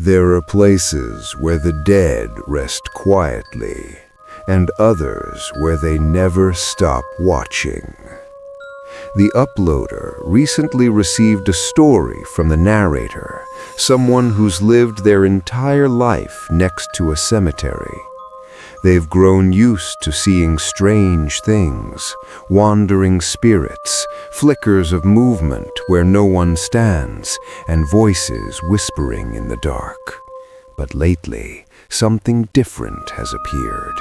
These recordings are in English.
There are places where the dead rest quietly, and others where they never stop watching. The uploader recently received a story from the narrator, someone who's lived their entire life next to a cemetery. They've grown used to seeing strange things, wandering spirits, flickers of movement where no one stands, and voices whispering in the dark. But lately, something different has appeared,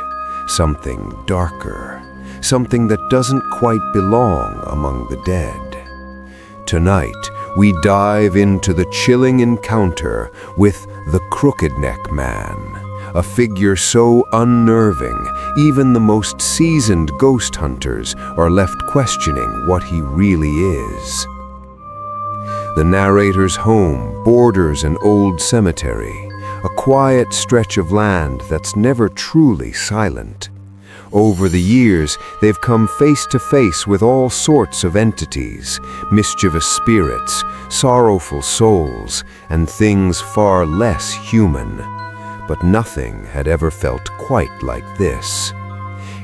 something darker, something that doesn't quite belong among the dead. Tonight, we dive into the chilling encounter with the Crooked Neck Man, a figure so unnerving, even the most seasoned ghost hunters are left questioning what he really is. The narrator's home borders an old cemetery, a quiet stretch of land that's never truly silent. Over the years, they've come face to face with all sorts of entities, mischievous spirits, sorrowful souls, and things far less human. But nothing had ever felt quite like this.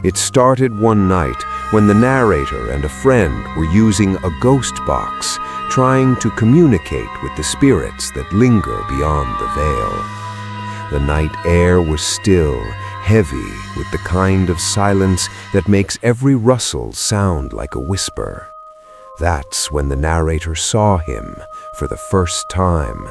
It started one night when the narrator and a friend were using a ghost box, trying to communicate with the spirits that linger beyond the veil. The night air was still, heavy with the kind of silence that makes every rustle sound like a whisper. That's when the narrator saw him for the first time.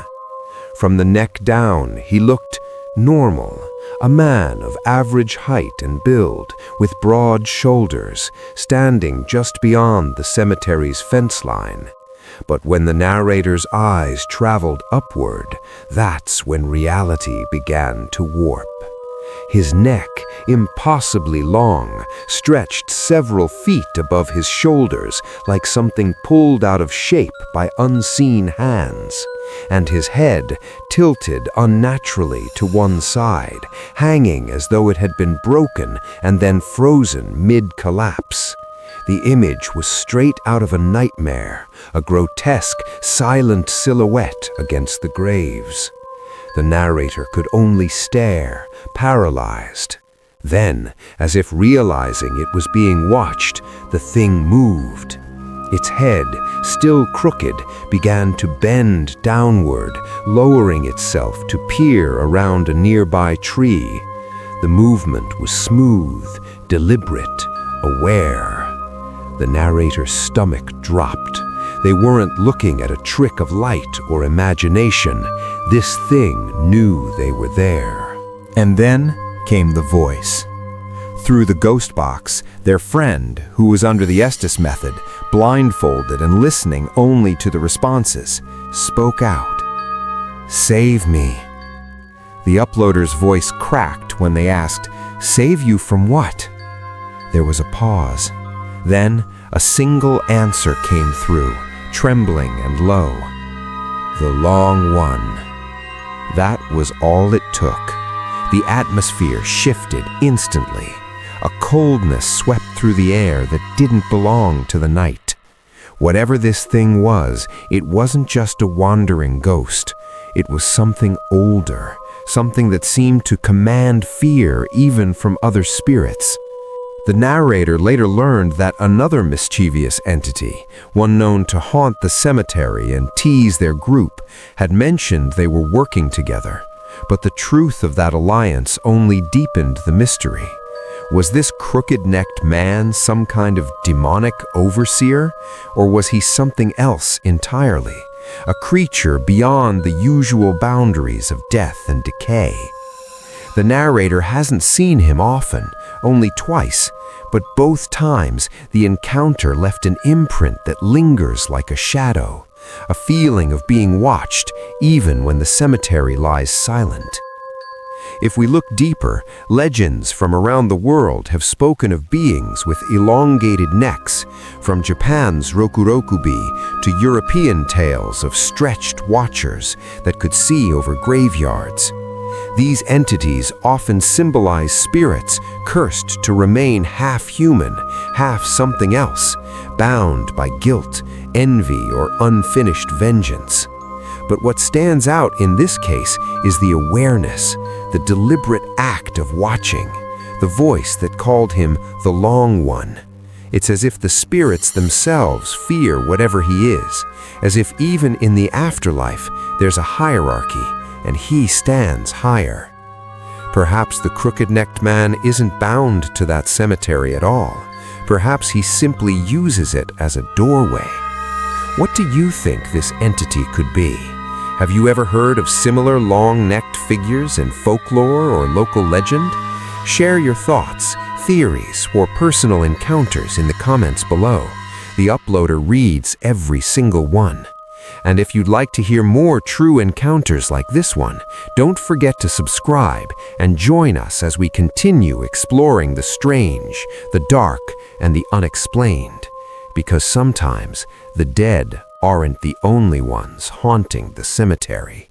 From the neck down, he looked normal, a man of average height and build, with broad shoulders, standing just beyond the cemetery's fence line. But when the narrator's eyes traveled upward, that's when reality began to warp. His neck, impossibly long, stretched several feet above his shoulders like something pulled out of shape by unseen hands, and his head tilted unnaturally to one side, hanging as though it had been broken and then frozen mid-collapse. The image was straight out of a nightmare, a grotesque, silent silhouette against the graves. The narrator could only stare, paralyzed. Then, as if realizing it was being watched, the thing moved. Its head, still crooked, began to bend downward, lowering itself to peer around a nearby tree. The movement was smooth, deliberate, aware. The narrator's stomach dropped. They weren't looking at a trick of light or imagination. This thing knew they were there. And then came the voice. Through the ghost box, their friend, who was under the Estes method, blindfolded and listening only to the responses, spoke out. "Save me." The uploader's voice cracked when they asked, "Save you from what?" There was a pause. Then a single answer came through, trembling and low. "The long one." That was all it took. The atmosphere shifted instantly. A coldness swept through the air that didn't belong to the night. Whatever this thing was, it wasn't just a wandering ghost. It was something older, something that seemed to command fear even from other spirits. The narrator later learned that another mischievous entity, one known to haunt the cemetery and tease their group, had mentioned they were working together. But the truth of that alliance only deepened the mystery. Was this crooked-necked man some kind of demonic overseer, or was he something else entirely, a creature beyond the usual boundaries of death and decay? The narrator hasn't seen him often, only twice, but both times the encounter left an imprint that lingers like a shadow, a feeling of being watched even when the cemetery lies silent. If we look deeper, legends from around the world have spoken of beings with elongated necks, from Japan's rokurokubi to European tales of stretched watchers that could see over graveyards. These entities often symbolize spirits cursed to remain half human, half something else, bound by guilt, envy, or unfinished vengeance. But what stands out in this case is the awareness, the deliberate act of watching, the voice that called him the Long One. It's as if the spirits themselves fear whatever he is, as if even in the afterlife there's a hierarchy, and he stands higher. Perhaps the crooked-necked man isn't bound to that cemetery at all. Perhaps he simply uses it as a doorway. What do you think this entity could be? Have you ever heard of similar long-necked figures in folklore or local legend? Share your thoughts, theories, or personal encounters in the comments below. The uploader reads every single one. And if you'd like to hear more true encounters like this one, don't forget to subscribe and join us as we continue exploring the strange, the dark, and the unexplained. Because sometimes the dead aren't the only ones haunting the cemetery.